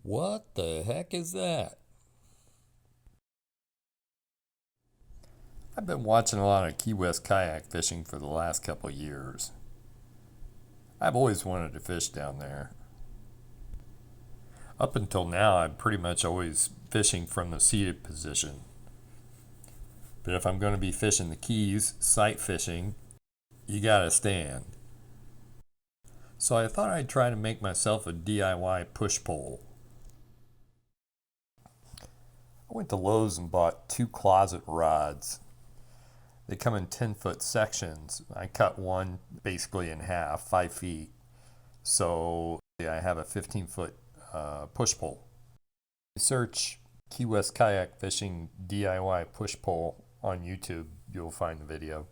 What the heck is that? I've been watching a lot of Key West kayak fishing for the last couple of years. I've always wanted to fish down there. Up until now, I'm pretty much always fishing from the seated position. But if I'm going to be fishing the Keys, sight fishing, you gotta stand. So I thought I'd try to make myself a DIY push pole. I went to Lowe's and bought 2 closet rods. They come in 10-foot sections. I cut one basically in half, 5 feet. So I have a 15-foot push pole. You search Key West kayak fishing DIY push pole on YouTube, you'll find the video.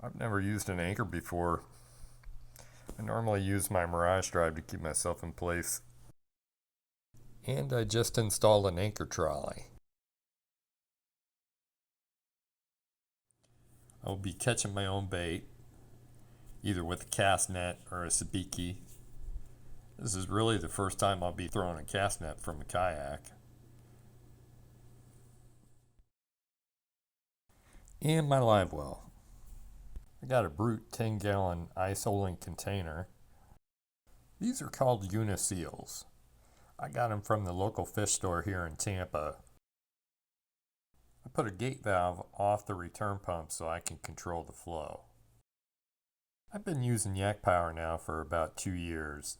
I've never used an anchor before. I normally use my Mirage drive to keep myself in place. And I just installed an anchor trolley. I'll be catching my own bait, either with a cast net or a sabiki. This is really the first time I'll be throwing a cast net from a kayak. And my live well. I got a Brute 10-gallon ice holding container. These are called uniseals. I got them from the local fish store here in Tampa. I put a gate valve off the return pump so I can control the flow. I've been using Yak Power now for about 2 years.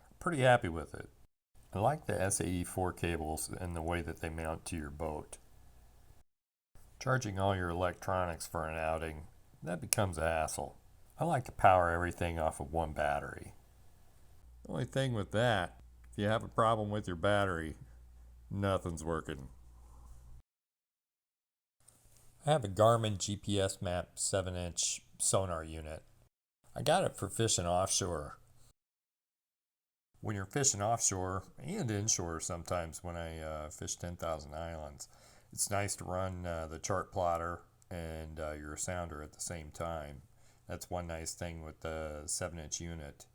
I'm pretty happy with it. I like the SAE 4 cables and the way that they mount to your boat. Charging all your electronics for an outing, that becomes a hassle. I like to power everything off of one battery. The only thing with that, if you have a problem with your battery, nothing's working. I have a Garmin GPS Map 7-inch sonar unit. I got it for fishing offshore. When you're fishing offshore and inshore sometimes when I fish 10,000 islands, it's nice to run the chart plotter and your sounder at the same time. That's one nice thing with the 7-inch unit.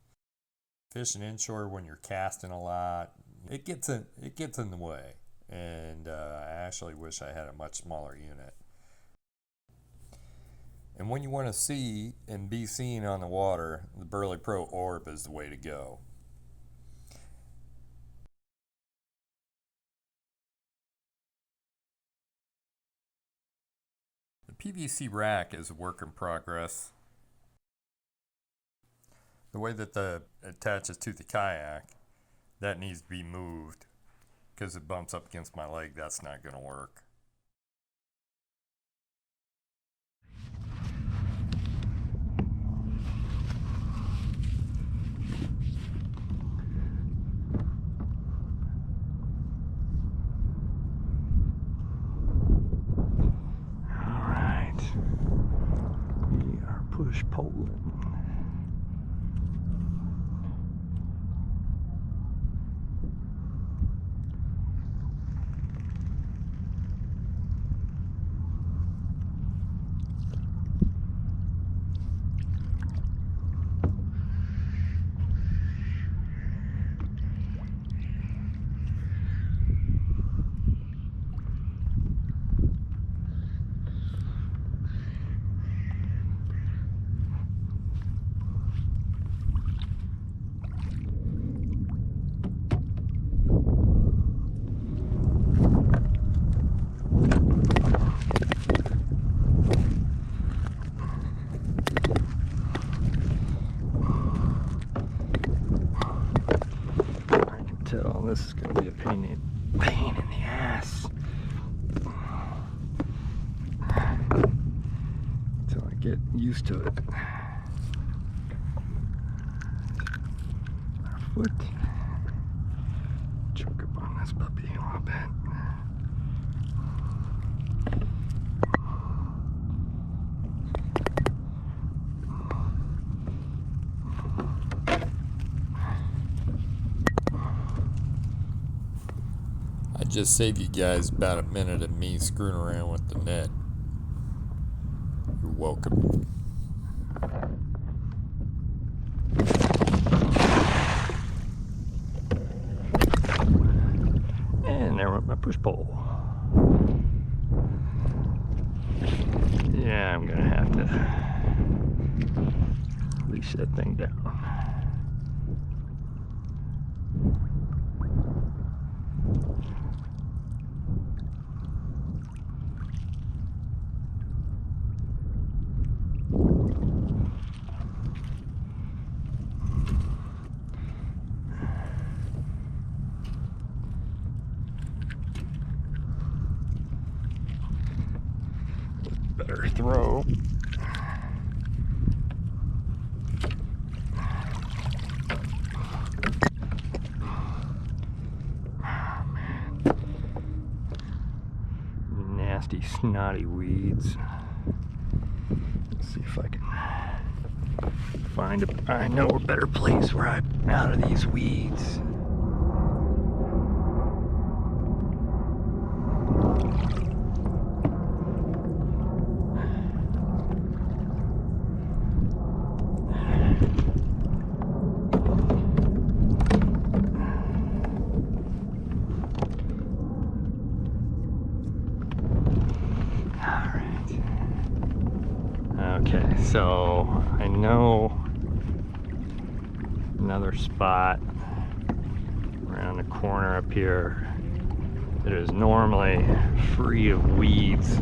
Fishing inshore when you're casting a lot, it gets in the way, and I actually wish I had a much smaller unit. And when you want to see and be seen on the water, the Burley Pro Orb is the way to go. The PVC rack is a work in progress. The way that it attaches to the kayak, that needs to be moved because it bumps up against my leg. That's not going to work. All right, we are push poling. This is going to be a pain in the ass until I get used to it. Our foot. Choke up on this puppy a little bit. Just save you guys about a minute of me screwing around with the net. You're welcome. my push pole. Yeah, I'm gonna have to leash that thing down. Better throw. Nasty, snotty weeds. Let's see if I can find I know a better place where I'm out of these weeds. Okay, so I know another spot around the corner up here that is normally free of weeds.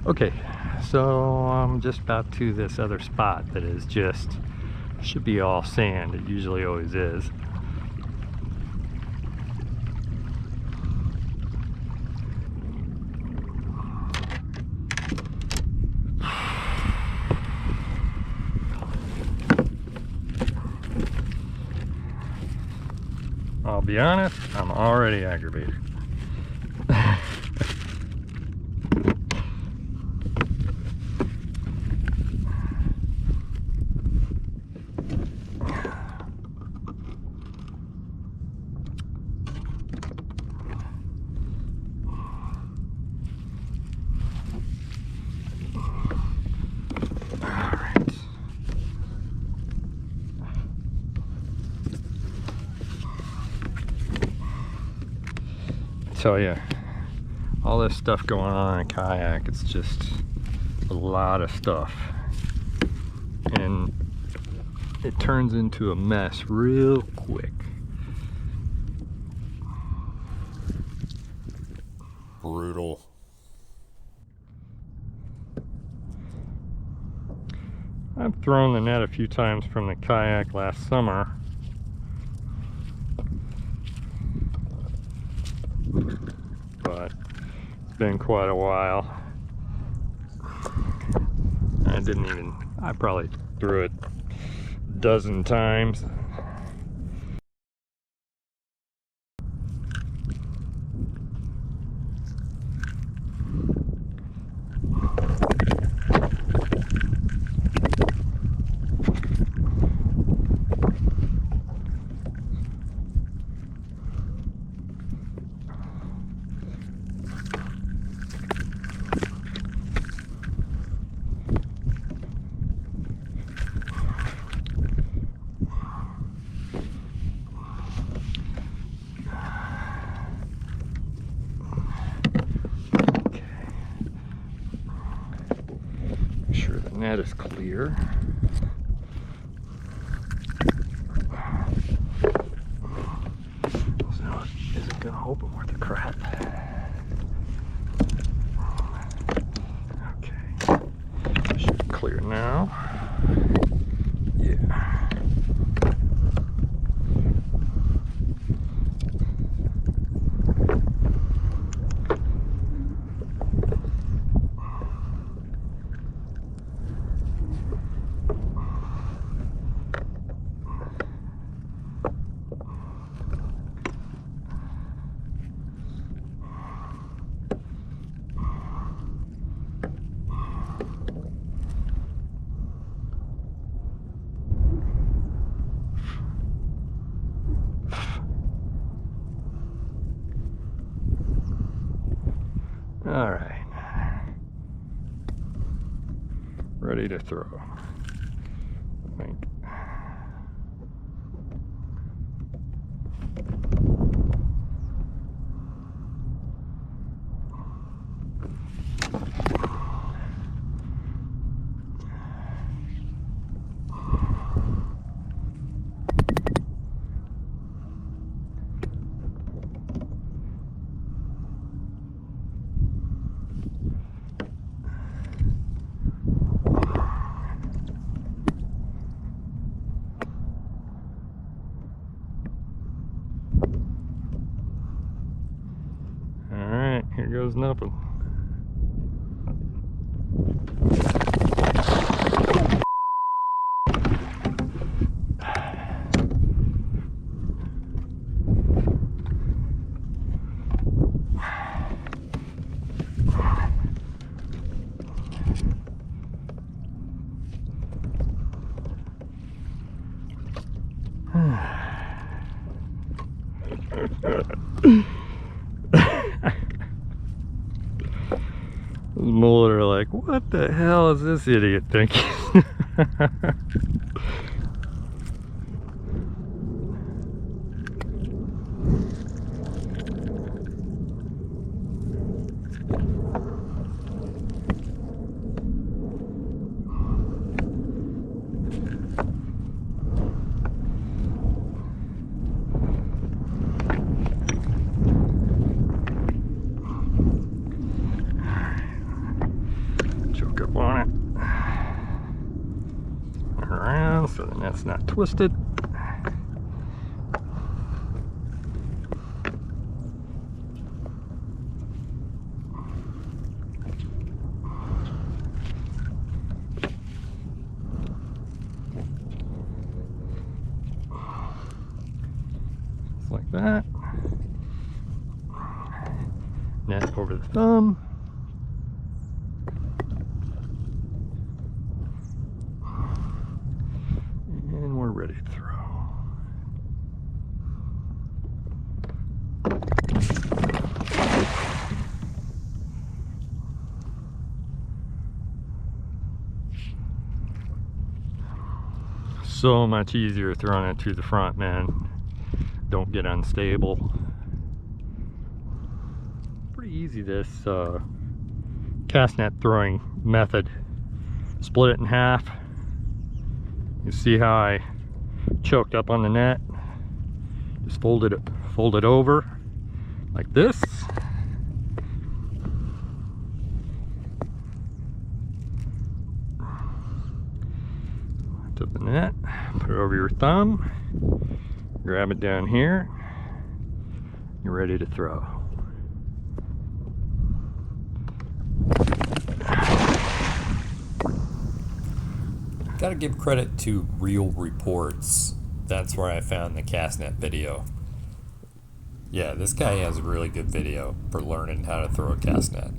Okay, so I'm just about to this other spot that is just, should be all sand. It usually always is. I'll be honest, I'm already aggravated. Tell you, all this stuff going on in Kayak, it's just a lot of stuff, and it turns into a mess real quick. Brutal. I've thrown the net a few times from the Kayak last summer. But it's been quite a while. I probably threw it a dozen times. Sure the net is clear. So isn't gonna open worth a crap. Okay, should be clear now. Yeah. All right, ready to throw, I think. was nothing. Those mullet are like, what the hell is this idiot thinking? Choke up on it. Turn around so the net's not twisted. Just like that. Net over the thumb. And we're ready to throw. So much easier throwing it through the front, man. Don't get unstable. Pretty easy, this cast net throwing method. Split it in half. You see how I choked up on the net? Just fold it over like this. To the net, put it over your thumb, grab it down here, you're ready to throw. Gotta give credit to Real Reports. That's where I found the castnet video. Yeah, this guy has a really good video for learning how to throw a castnet.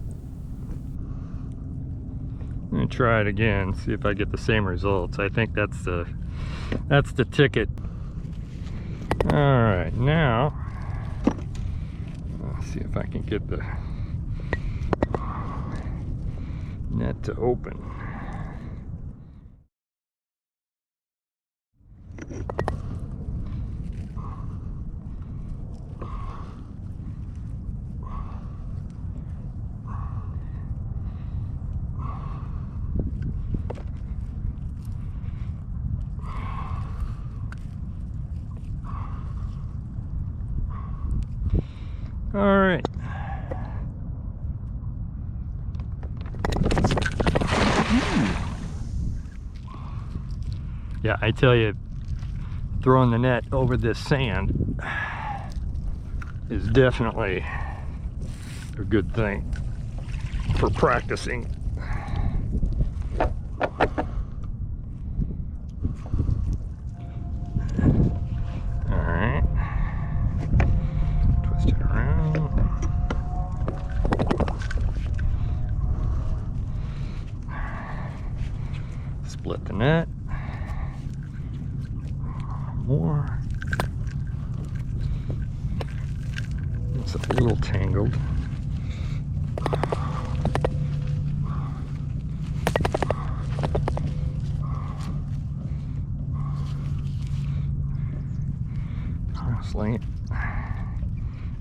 Let me try it again, see if I get the same results. I think that's the ticket. All right, now let's see if I can get the net to open. All right. Yeah, I tell you, throwing the net over this sand is definitely a good thing for practicing. All right. Twist it around. Split the net. More. It's a little tangled. Sling it.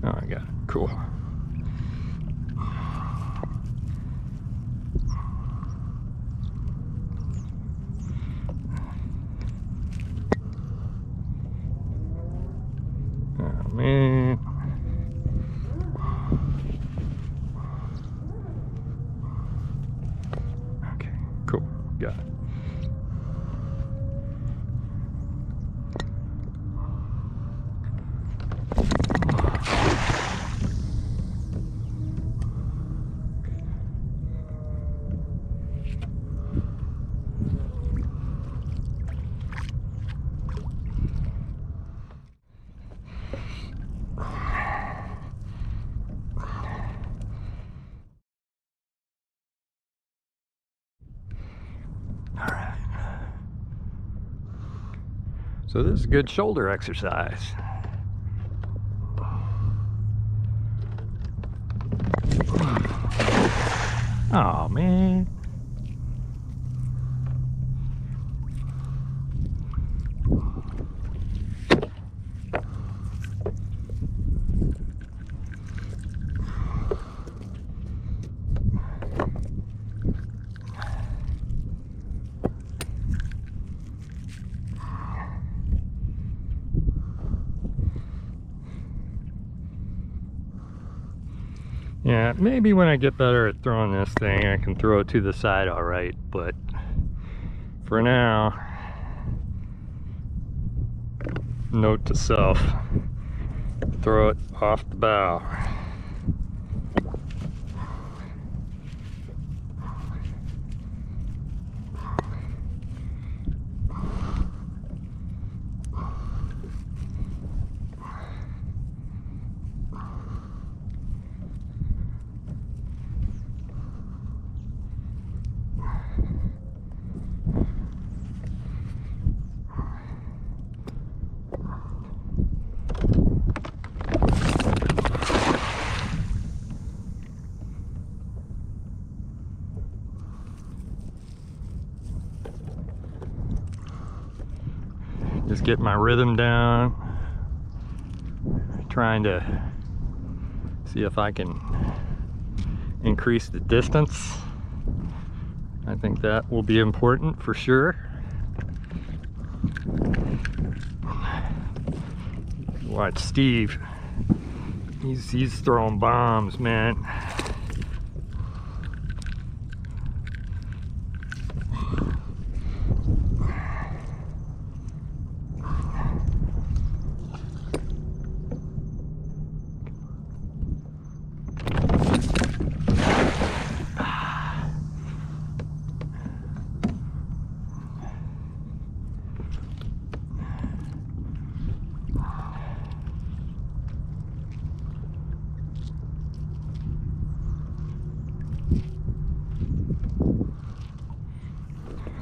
Oh, I got it. Cool. Oh man. Okay, cool. Got it. So this is a good shoulder exercise. Oh man. Yeah, maybe when I get better at throwing this thing, I can throw it to the side all right, but for now, note to self, throw it off the bow. Just get my rhythm down, trying to see if I can increase the distance. I think that will be important for sure. Watch Steve, he's throwing bombs, man.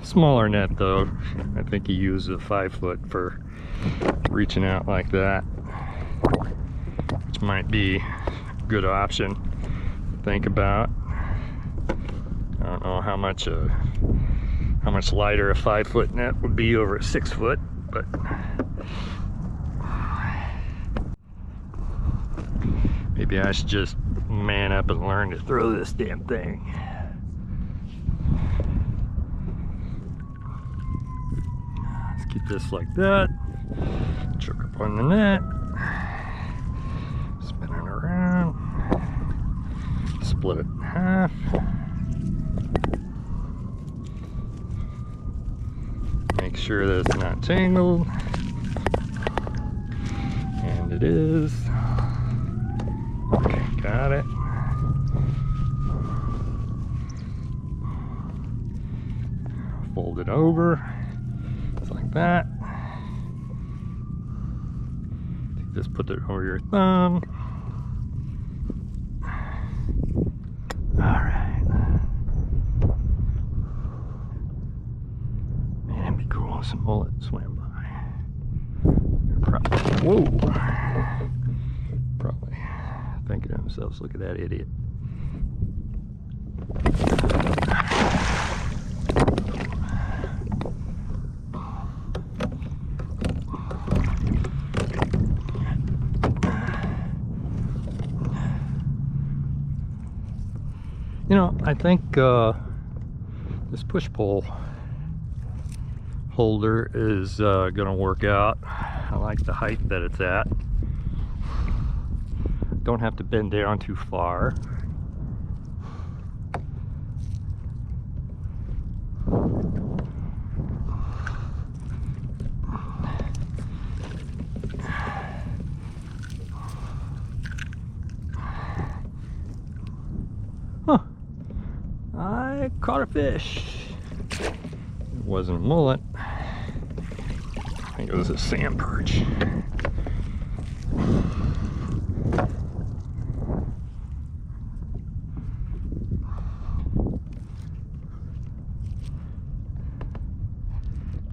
Smaller net though. I think you use a 5-foot for reaching out like that, which might be a good option to think about. I don't know how much lighter a 5-foot net would be over a 6-foot, but maybe I should just man up and learn to throw this damn thing. Keep this like that, choke up on the net, spin it around, split it in half, make sure that it's not tangled, and it is. Okay, got it. Fold it over. Like that. Just put it over your thumb. Alright. Man, it'd be cool if some mullet swam by. They're probably, whoa! Probably thinking to themselves, look at that idiot. You know, I think this push-pull holder is gonna work out. I like the height that it's at. Don't have to bend down too far. I caught a fish. It wasn't a mullet. I think it was a sand perch.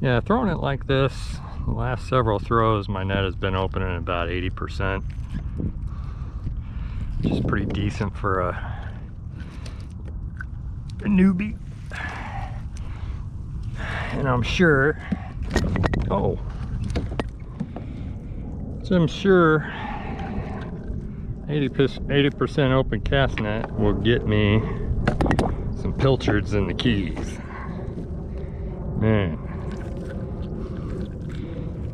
Yeah, throwing it like this, The last several throws, my net has been opening about 80%, which is pretty decent for a newbie. And I'm sure, so I'm sure 80% open cast net will get me some pilchards in the Keys. Man,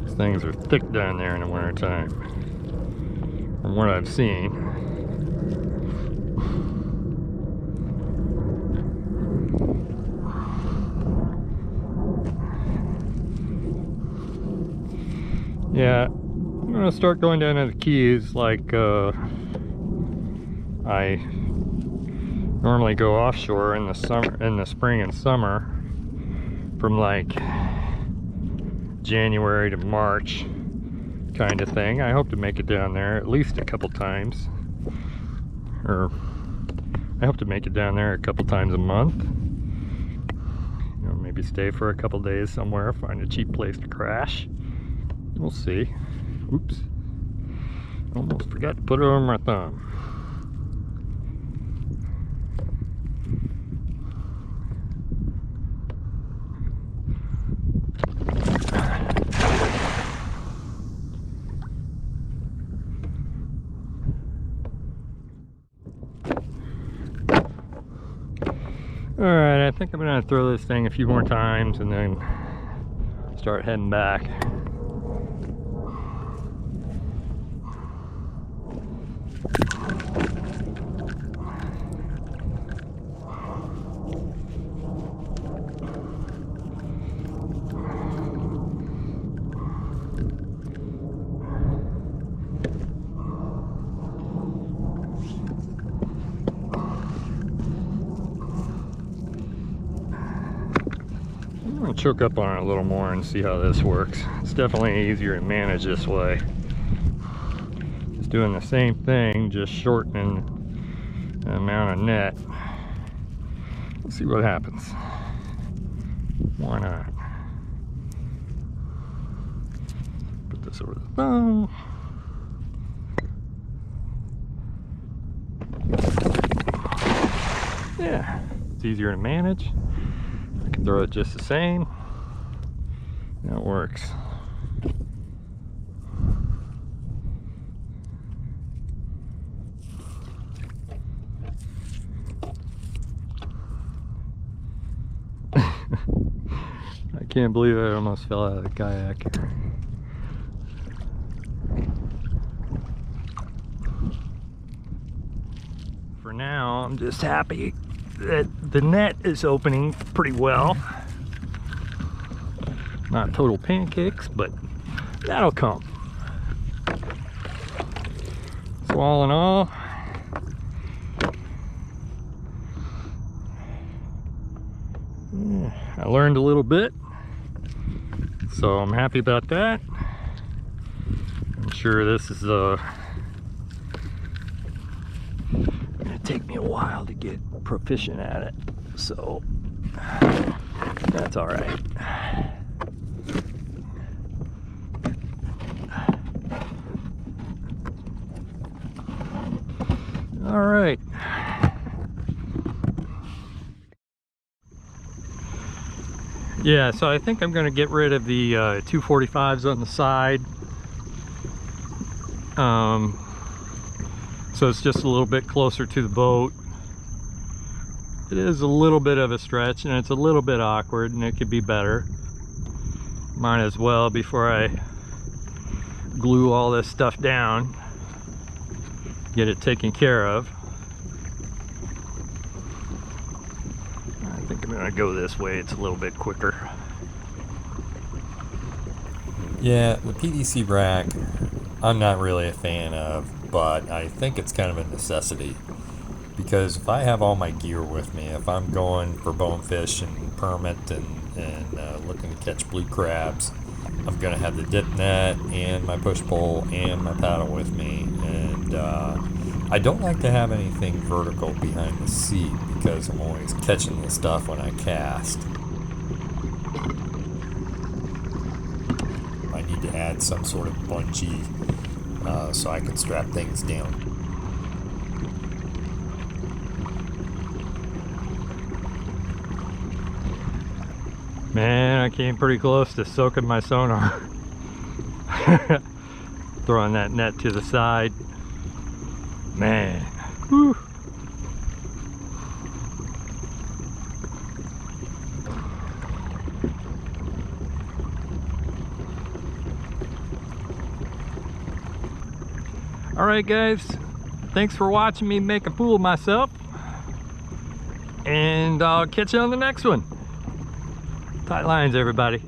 these things are thick down there in the wintertime, from what I've seen. Yeah, I'm gonna start going down to the Keys like I normally go offshore in the summer, in the spring and summer, from like January to March kind of thing. I hope to make it down there at least a couple times, or I hope to make it down there a couple times a month. You know, maybe stay for a couple days somewhere, find a cheap place to crash. We'll see. Oops. Almost forgot to put it on my thumb. Alright, I think I'm gonna throw this thing a few more times and then start heading back. I'm gonna choke up on it a little more and see how this works. It's definitely easier to manage this way. Just doing the same thing, just shortening the amount of net. Let's see what happens. Why not? Put this over the thumb. Yeah, it's easier to manage. I can throw it just the same. That works. I can't believe I almost fell out of the kayak. For now, I'm just happy that the net is opening pretty well. Not total pancakes, but that'll come. So all in all, I learned a little bit, so I'm happy about that. I'm sure this is gonna take me a while to get proficient at it, so that's all right. All right. Yeah, so I think I'm going to get rid of the 245s on the side. So it's just a little bit closer to the boat. It is a little bit of a stretch and it's a little bit awkward and it could be better. Might as well, before I glue all this stuff down, get it taken care of. I think I'm gonna go this way, it's a little bit quicker. Yeah, the PVC rack, I'm not really a fan of, but I think it's kind of a necessity. Because if I have all my gear with me, if I'm going for bonefish and permit and looking to catch blue crabs, I'm going to have the dip net and my push pole and my paddle with me. And I don't like to have anything vertical behind the seat because I'm always catching the stuff when I cast. I need to add some sort of bungee so I can strap things down. Man, I came pretty close to soaking my sonar. Throwing that net to the side. Man. Whew. Alright guys, thanks for watching me make a fool of myself, and I'll catch you on the next one. Tight lines, everybody.